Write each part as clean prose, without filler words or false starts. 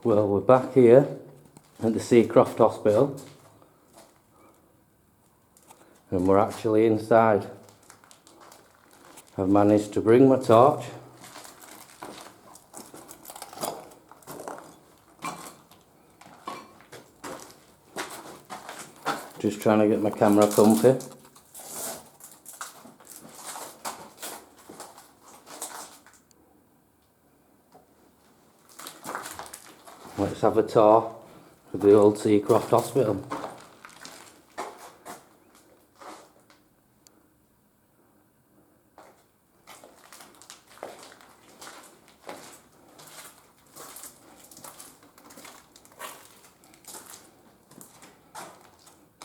Well, we're back here at the Seacroft Hospital and we're actually inside. I've managed to bring my torch. Just trying to get my camera comfy. Let's have a tour of the old Seacroft Hospital.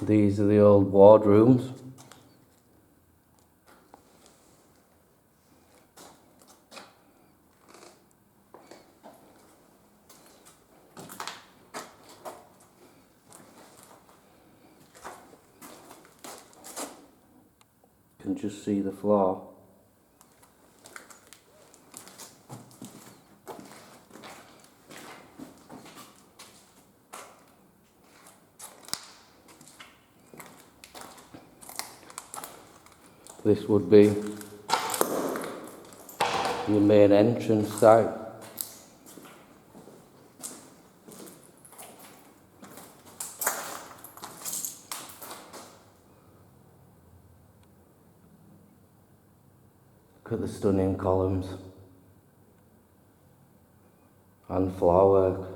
These are the old ward rooms. You can just see the floor. This would be your main entrance site. Look at the stunning columns and floorwork.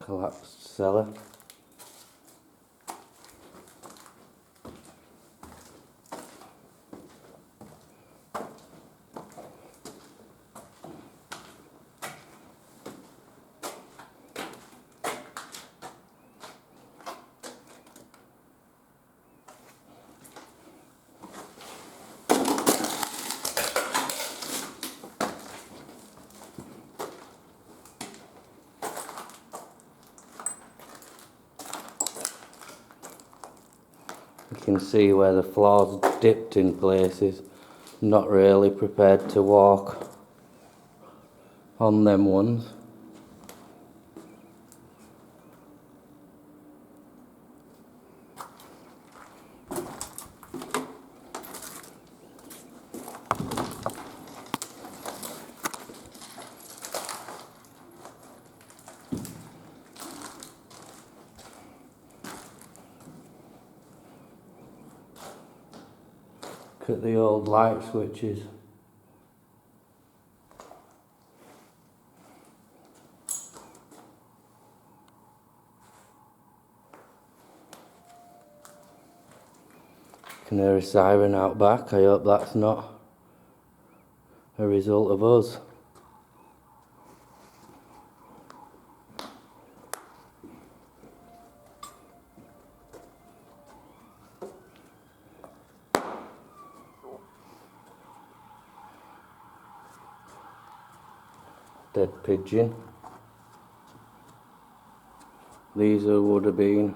Collapsed cellar. You can see where the floor's dipped in places. Not really prepared to walk on them ones. Look at the old light switches. Can hear a siren out back. I hope that's not a result of us. Dead pigeon. These would have been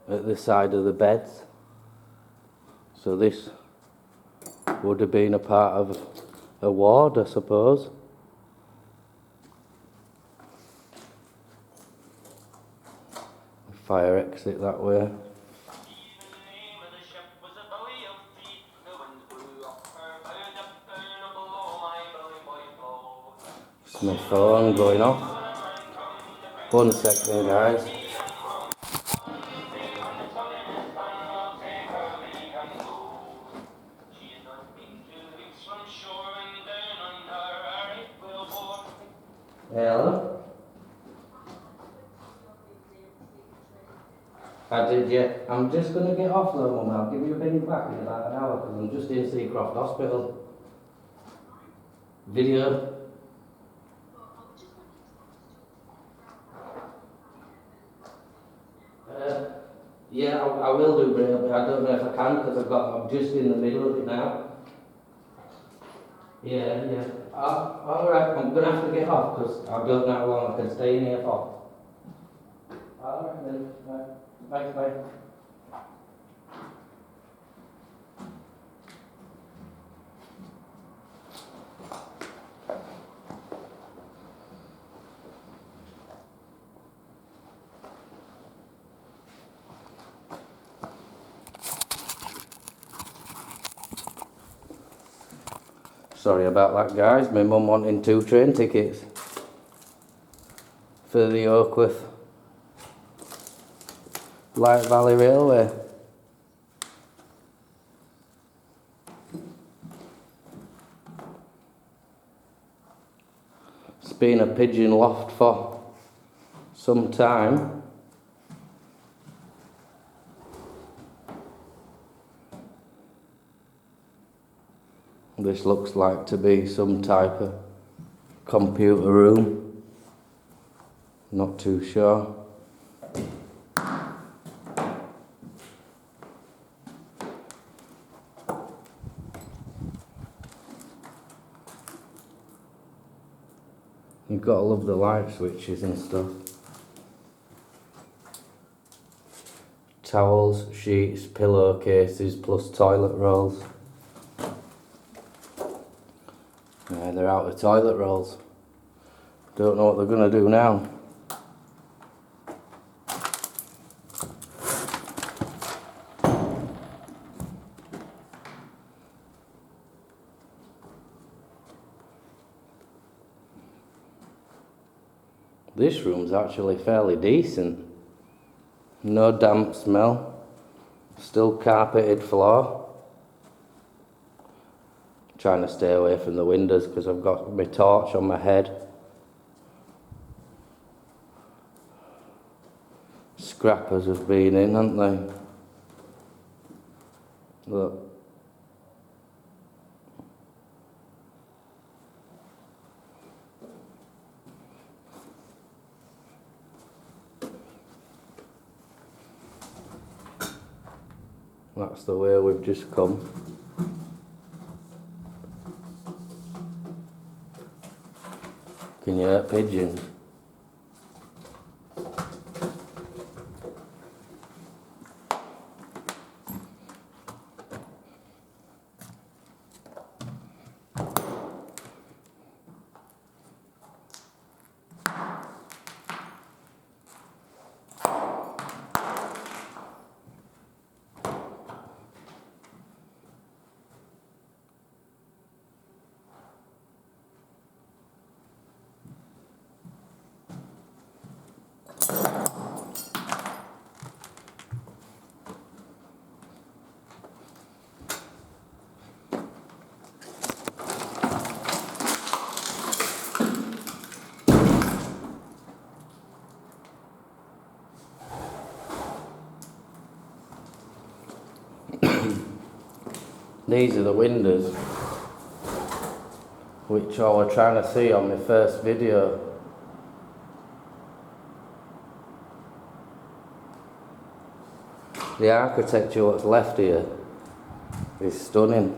at the side of the beds. So this would have been a part of a ward, I suppose. Fire exit that way. It's my phone going off. 1 second, guys. Hello? I did, yeah. I'm just going to get off though, Mum. I'll give you a penny back in about an hour because I'm just in Seacroft Hospital. Video. Yeah, I will do, but I don't know if I can because I'm just in the middle of it now. Yeah, yeah. Alright, I'm going to have to get off because I don't know how long I can stay in here for. Alright then. Bye, bye. Sorry about that, guys. My mum wanting 2 train tickets for the Oakworth Light Valley Railway. It's been a pigeon loft for some time. This looks like to be some type of computer room. Not too sure. You've got to love the light switches and stuff. Towels, sheets, pillowcases, plus toilet rolls. Yeah, they're out of toilet rolls. Don't know what they're going to do now. This room's actually fairly decent. No damp smell. Still carpeted floor. Trying to stay away from the windows because I've got my torch on my head. Scrappers have been in, haven't they? Look. That's the way we've just come. Can you hear pigeons? These are the windows which I was trying to see on my first video. The architecture what's left here is stunning.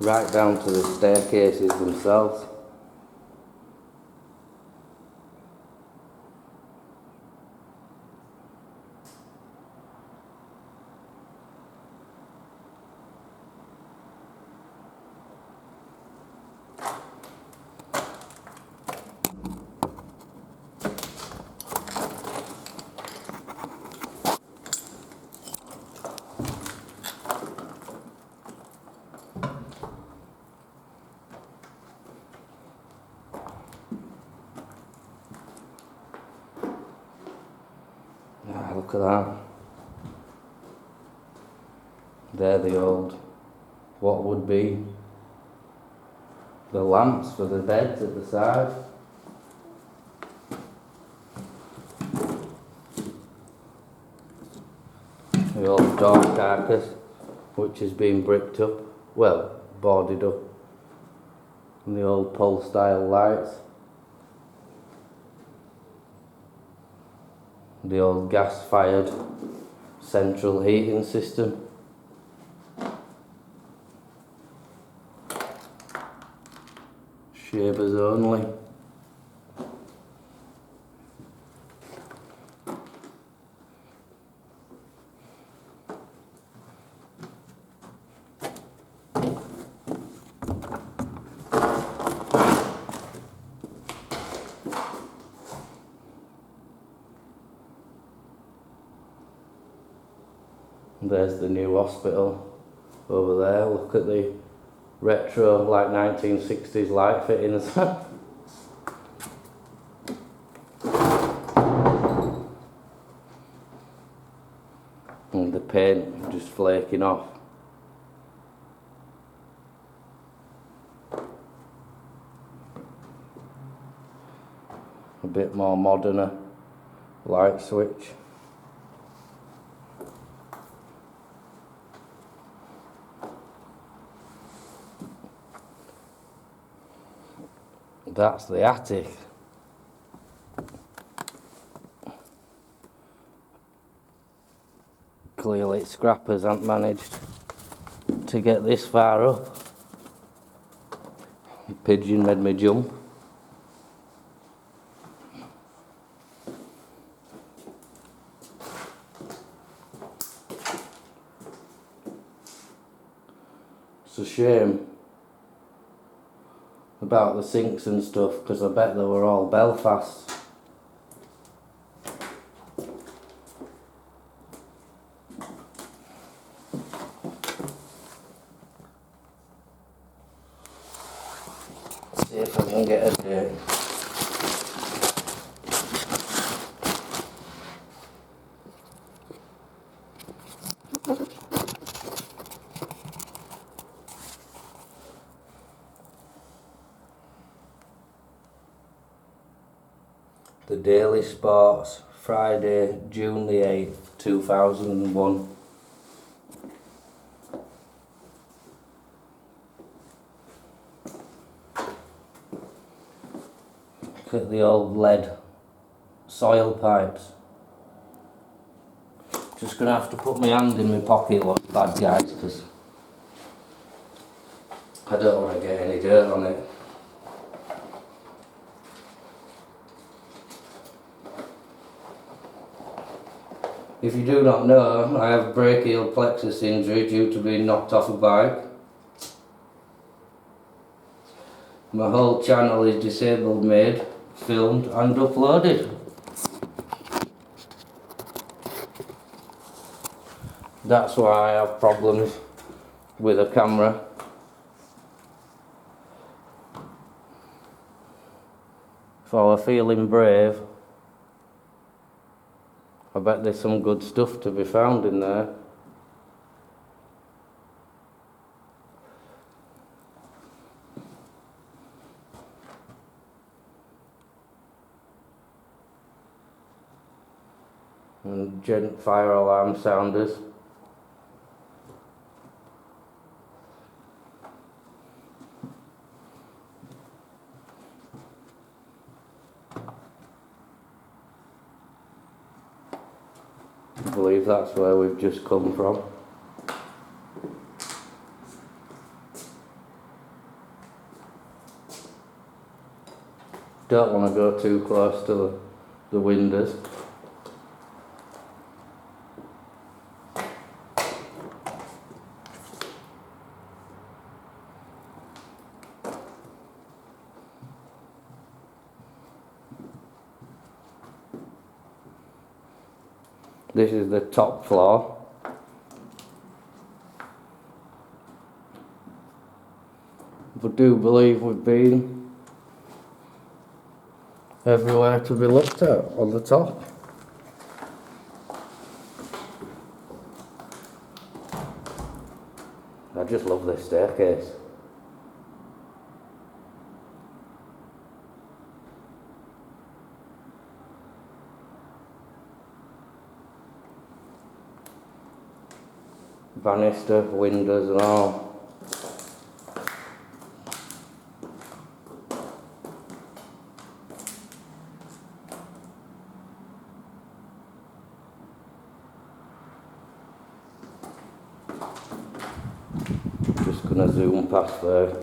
Right down to the staircases themselves. that. They're the old, what would be the lamps for the beds at the side. The old door carcass, which has been bricked up, well, boarded up. And the old pole style lights. The old gas fired central heating system. Shavers only. There's the new hospital over there. Look at the retro, like 1960s light fittings. And the paint just flaking off. A bit more moderner light switch. That's the attic. Clearly scrappers haven't managed to get this far up. The pigeon made me jump. It's a shame about the sinks and stuff, because I bet they were all Belfast. See if I can get a date. The Daily Sports, Friday, June the 8th, 2001. Look at the old lead soil pipes. Just gonna have to put my hand in my pocket, look, bad guys, because I don't want to get any dirt on it. If you do not know, I have brachial plexus injury due to being knocked off a bike. My whole channel is disabled made, filmed and uploaded. That's why I have problems with a camera. If I were feeling brave, I bet there's some good stuff to be found in there. And gent fire alarm sounders. I believe that's where we've just come from. Don't want to go too close to the windows. This is the top floor. I do believe we've been everywhere to be looked at on the top. I just love this staircase. Banister, windows and all. Just gonna zoom past there.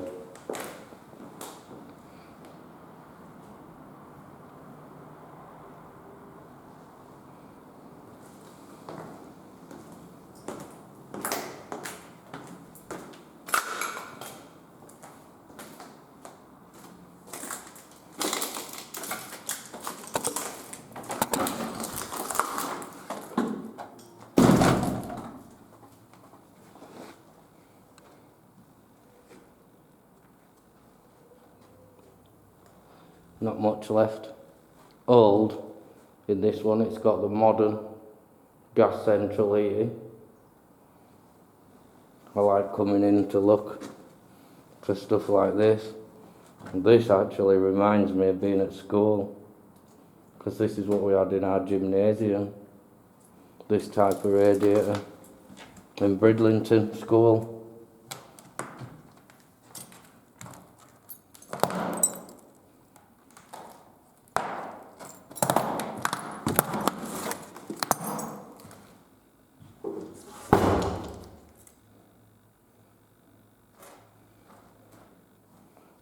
Not much left. Old in this one, it's got the modern gas central heating. I like coming in to look for stuff like this. And this actually reminds me of being at school, because this is what we had in our gymnasium, this type of radiator in Bridlington School.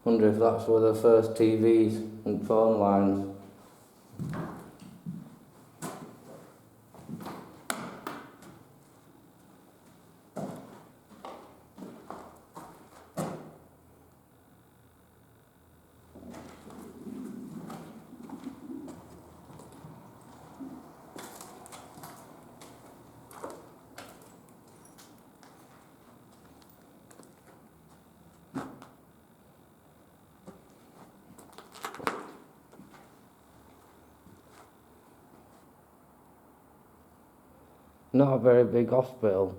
Wonder if that's where the first TVs and phone lines. Not a very big hospital.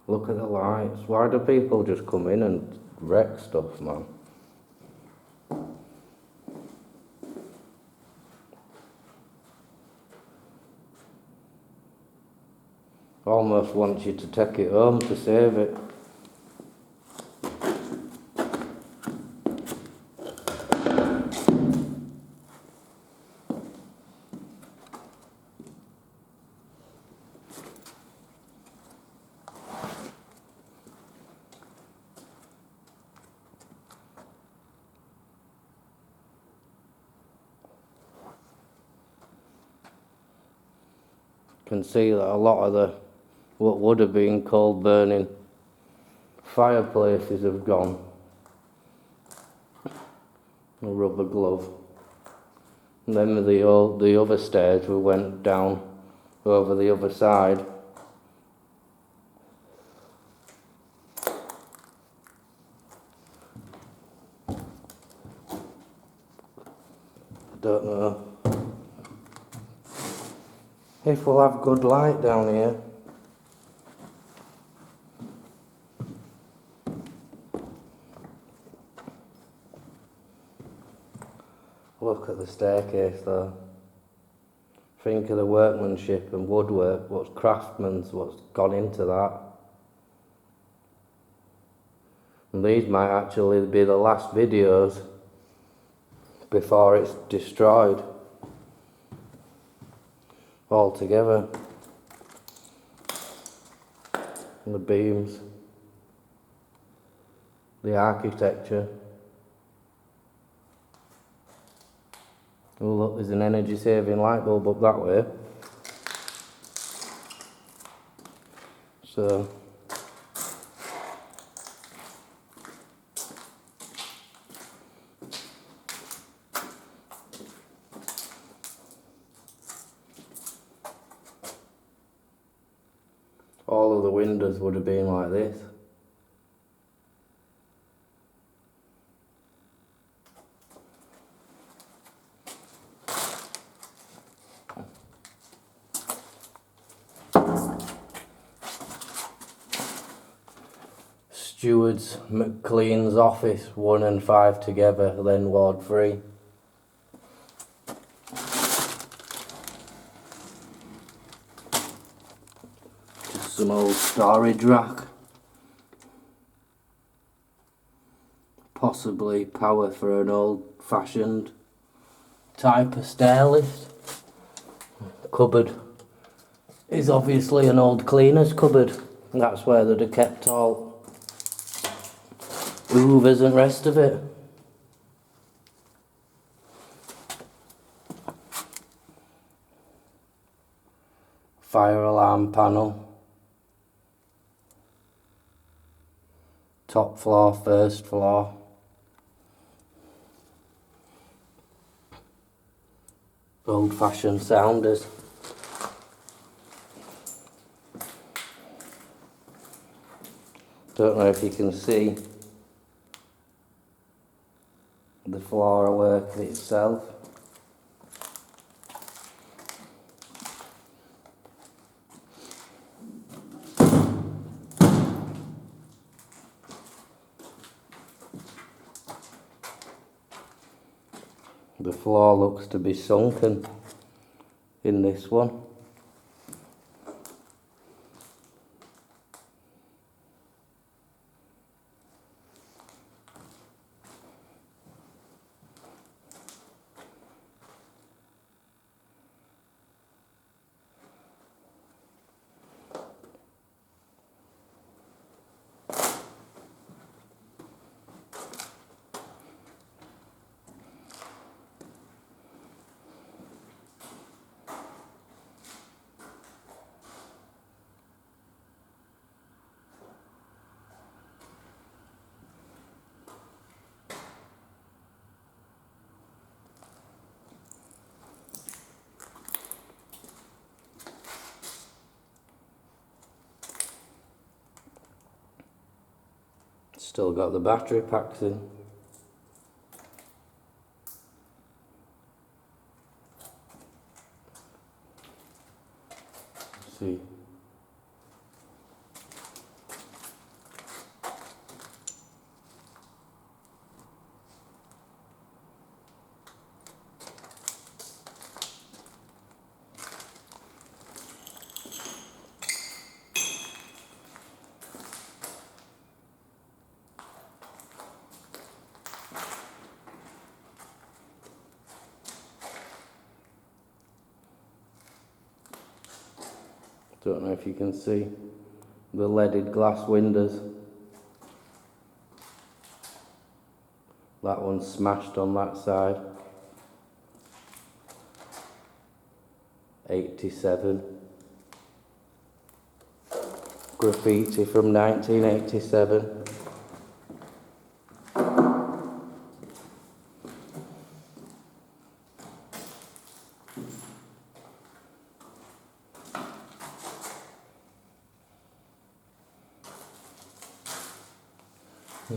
Look at the lights. Why do people just come in and wreck stuff, man? Almost want you to take it home to save it. Can see that a lot of the what would have been coal burning fireplaces have gone. A rubber glove. And then with the other stairs we went down over the other side. I don't know if we'll have good light down here. Look at the staircase though. Think of the workmanship and woodwork, what's craftsman's, what's gone into that. And these might actually be the last videos before it's destroyed altogether. And the beams, the architecture. Oh look, there's an energy saving light bulb up that way. So all of the windows would have been like this. Steward's McLean's office 1 and 5 together, then Ward 3. Just some old storage rack. Possibly power for an old-fashioned type of stair lift. Cupboard is obviously an old cleaner's cupboard. That's where they'd have kept all hoovers and rest of it. Fire alarm panel. Top floor, first floor. Old-fashioned sounders. Don't know if you can see the floor work itself. The floor looks to be sunken in this one. Still got the battery packs in. Let's see. Don't know if you can see the leaded glass windows. That one's smashed on that side. 87. Graffiti from 1987.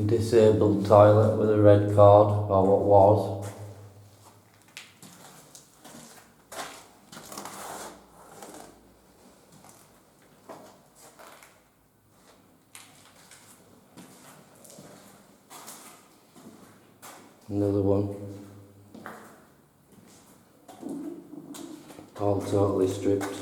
Disabled toilet with a red cord, or what was. Another one. All totally stripped.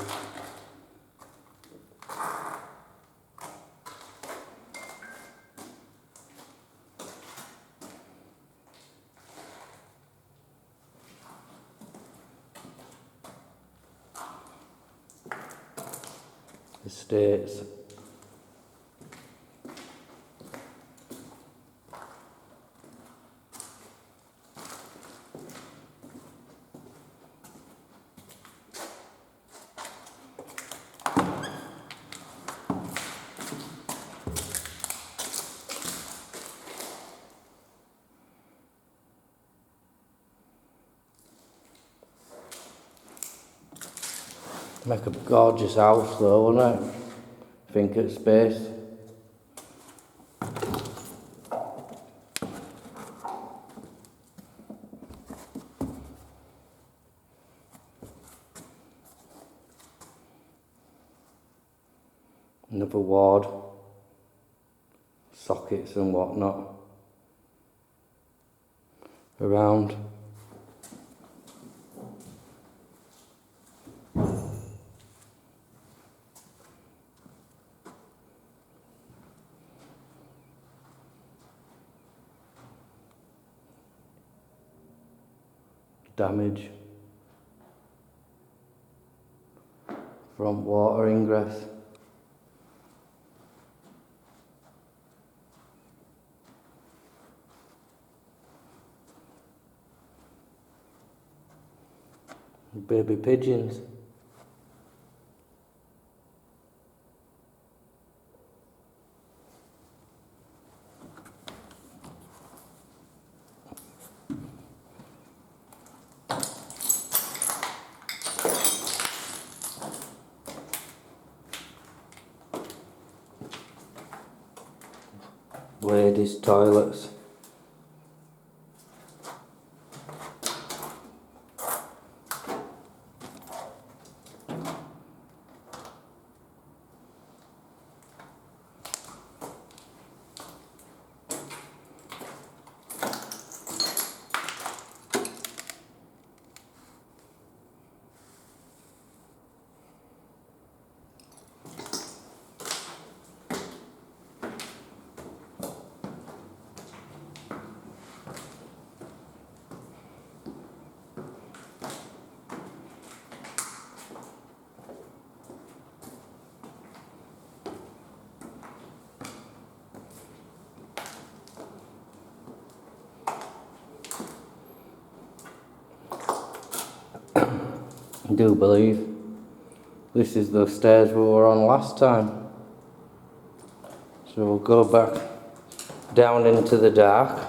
Estates. Make a gorgeous house though, wouldn't it? Think of space. Another ward, sockets and whatnot around. Damage from water ingress. Baby pigeons. Ladies' toilets. I do believe this is the stairs we were on last time. So we'll go back down into the dark.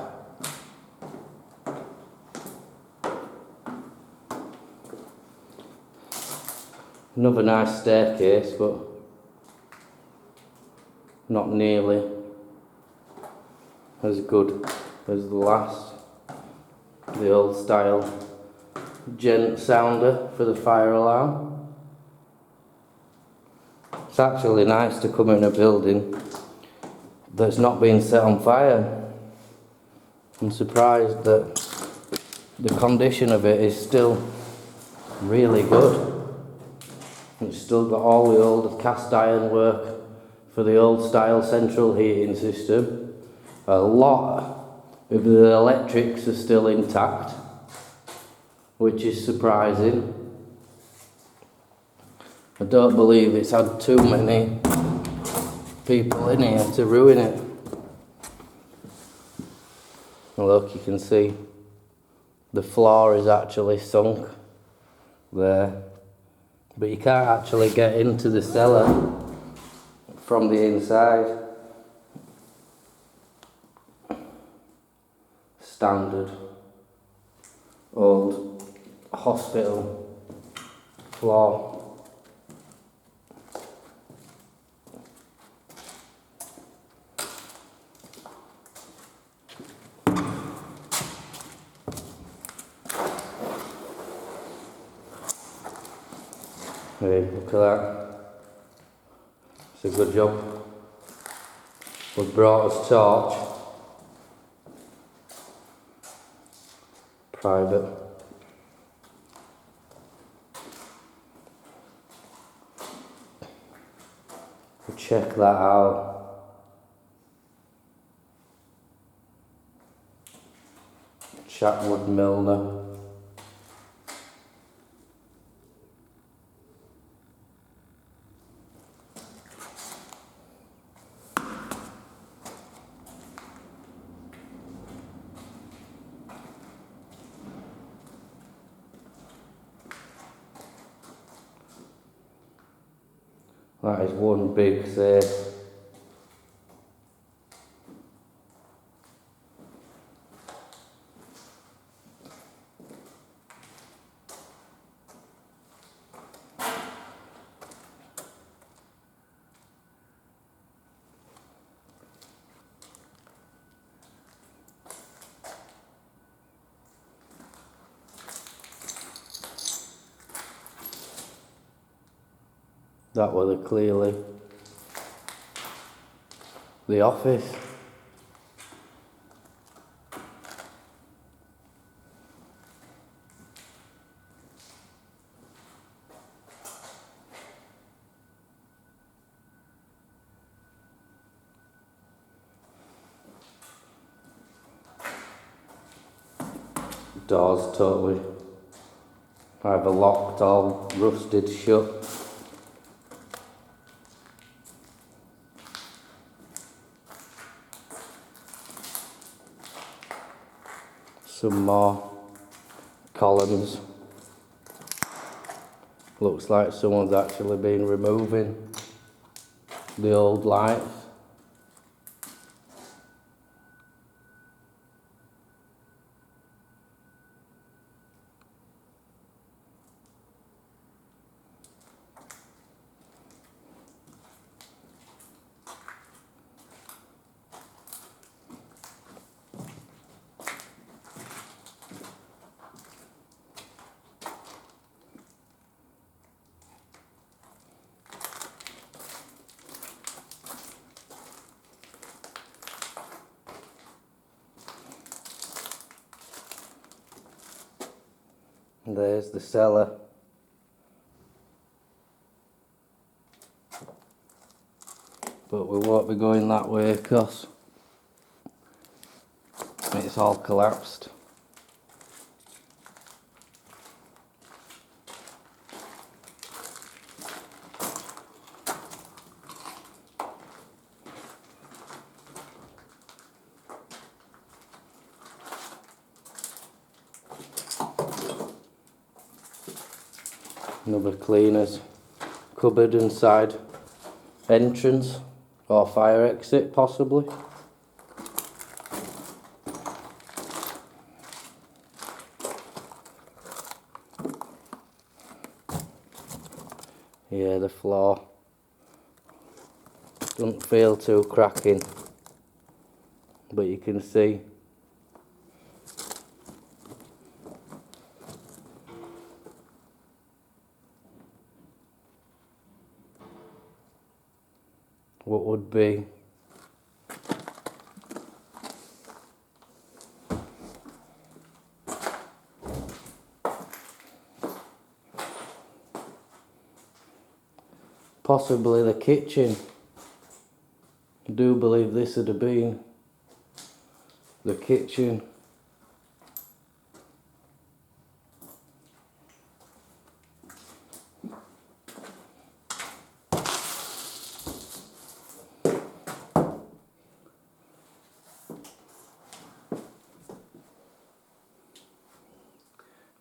Another nice staircase, but not nearly as good as the last. The old style gent sounder for the fire alarm. It's actually nice to come in a building that's not been set on fire. I'm surprised that the condition of it is still really good. It's still got all the old cast iron work for the old style central heating system. A lot of the electrics are still intact, which is surprising. I don't believe it's had too many people in here to ruin it. And look, you can see the floor is actually sunk there, but you can't actually get into the cellar from the inside. Standard old hospital floor. Hey, look at that. It's a good job. We've brought us torch. Private. We'll check that out. Chatwood Milner. That is one big safe. That was clearly the office. Doors totally either locked or rusted shut. Some more columns. Looks like someone's actually been removing the old lights. And there's the cellar. But we won't be going that way because it's all collapsed. Another cleaner's cupboard inside entrance or fire exit possibly. Yeah, the floor doesn't feel too cracking, but you can see what would be possibly the kitchen. I do believe this would have been the kitchen.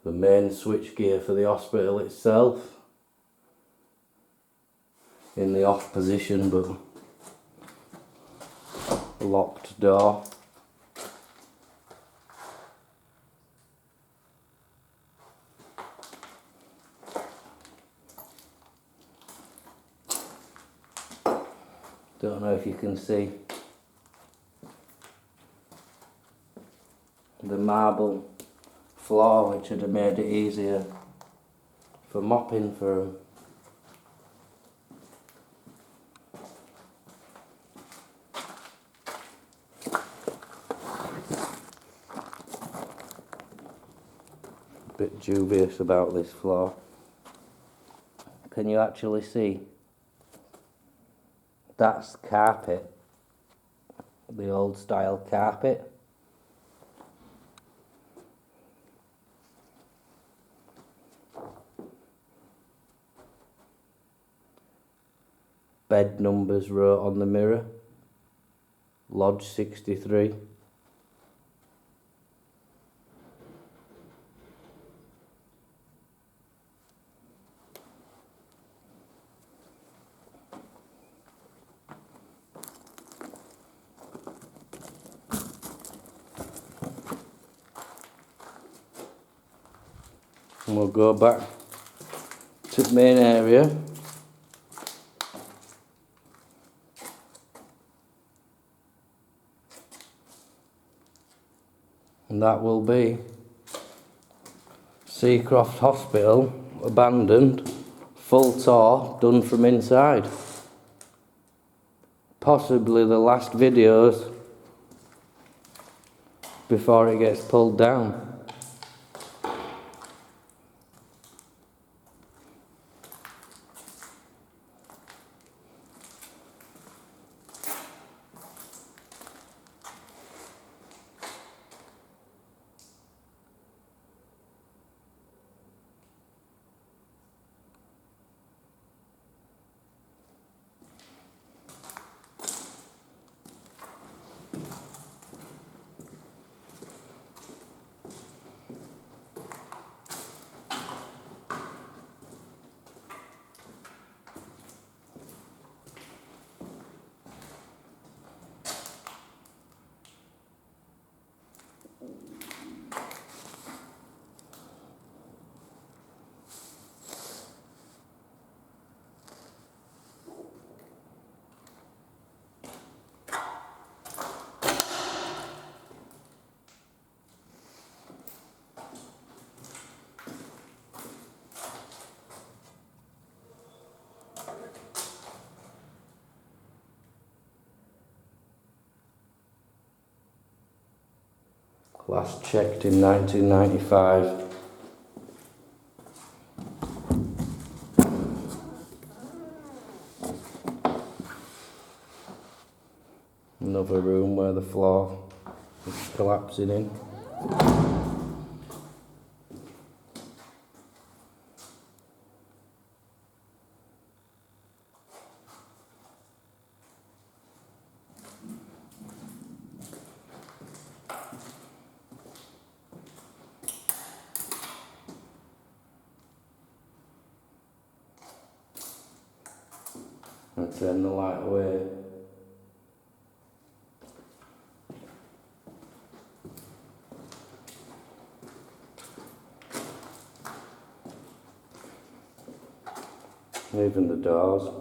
The main switchgear for the hospital itself in the off position, but locked door. Don't know if you can see the marble floor, which would have made it easier for mopping for 'em. Bit dubious about this floor. Can you actually see? That's carpet, the old style carpet. Bed numbers wrote on the mirror. Lodge 63. And we'll go back to the main area. And that will be Seacroft Hospital, abandoned full tour done from inside. Possibly the last videos before it gets pulled down. Last checked in 1995. Another room where the floor is collapsing in. And turn the light away. Even the doors.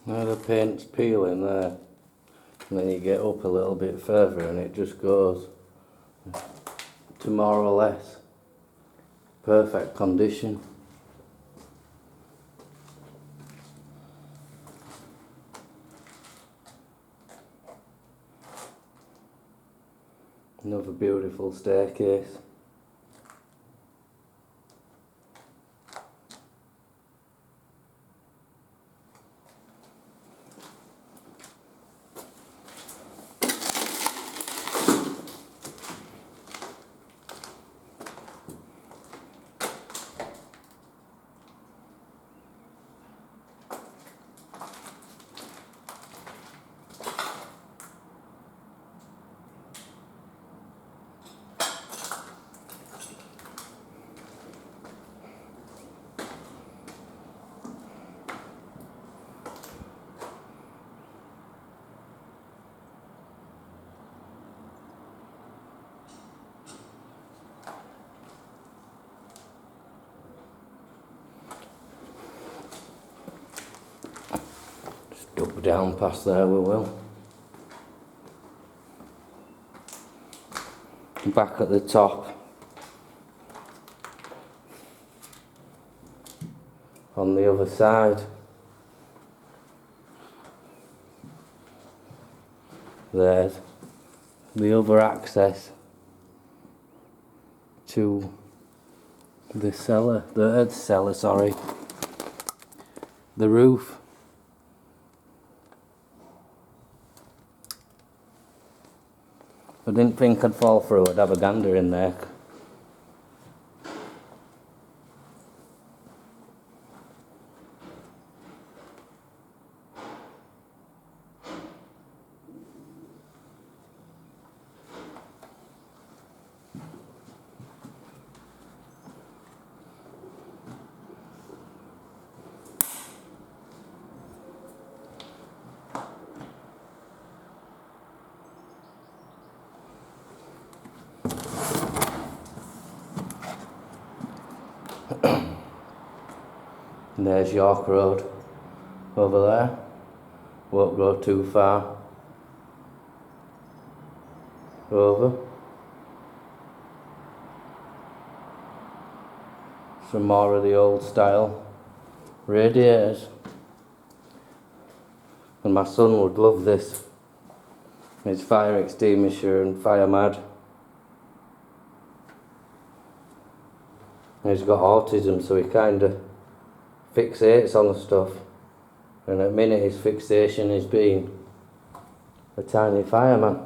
Now the paint's peeling there, and then you get up a little bit further and it just goes to more or less perfect condition. Another beautiful staircase. Up down past there we will. Back at the top, on the other side, there's the other access to the cellar, the roof. I didn't think I'd fall through, I'd have a gander in there. And there's York Road over there. Won't go too far over. Some more of the old style radiators. And my son would love this. He's fire extinguisher and fire mad. He's got autism, so he kind of fixates on the stuff, and at the minute his fixation is being a tiny fireman.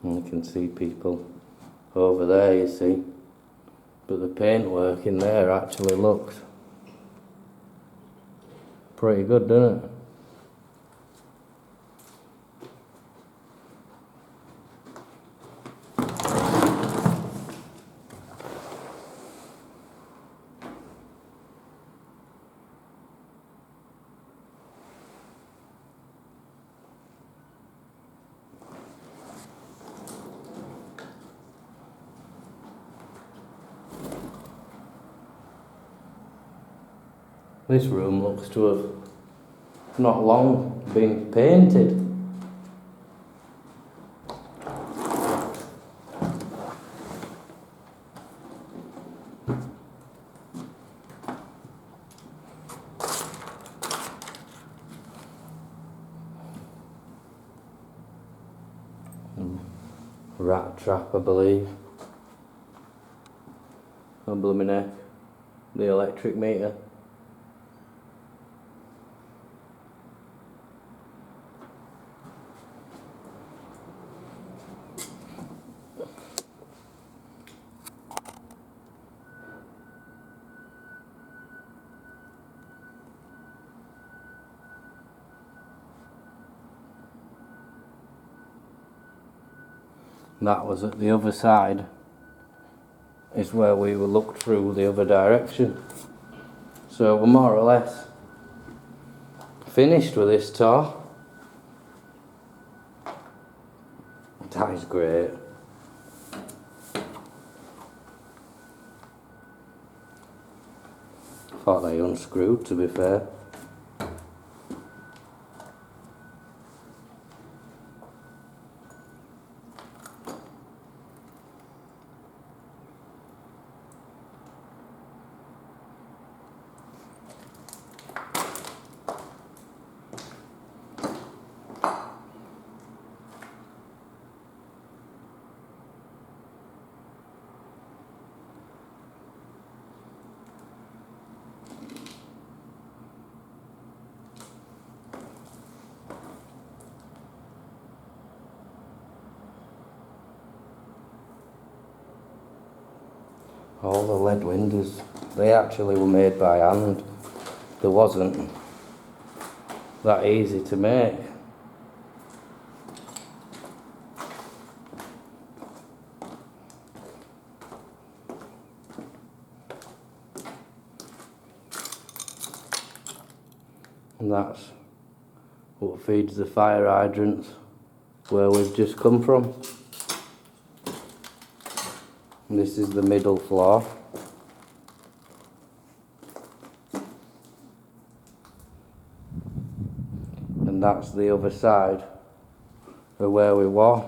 And you can see people over there, you see, but the paintwork in there actually looks pretty good, doesn't it? This room looks to have not long been painted. Rat trap, I believe. Oh, blooming heck. The electric meter. That was at the other side, is where we were looked through the other direction. So we're more or less finished with this tour. That is great. Thought they unscrewed, to be fair. All the lead windows, they actually were made by hand. They wasn't that easy to make. And that's what feeds the fire hydrants where we've just come from. And this is the middle floor. And that's the other side of where we were.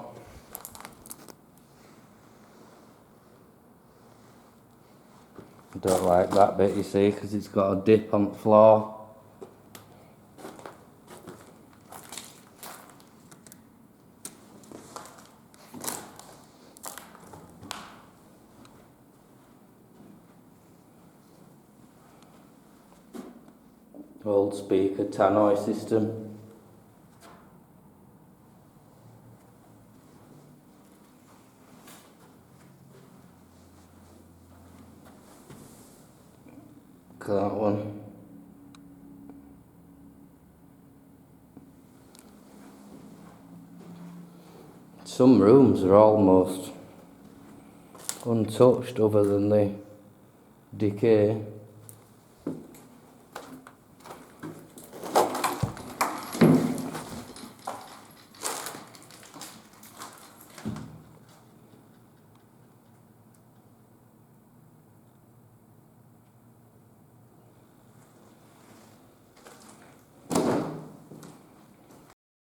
I don't like that bit, you see, because it's got a dip on the floor. Old speaker tannoy system. Look at that one. Some rooms are almost untouched other than the decay.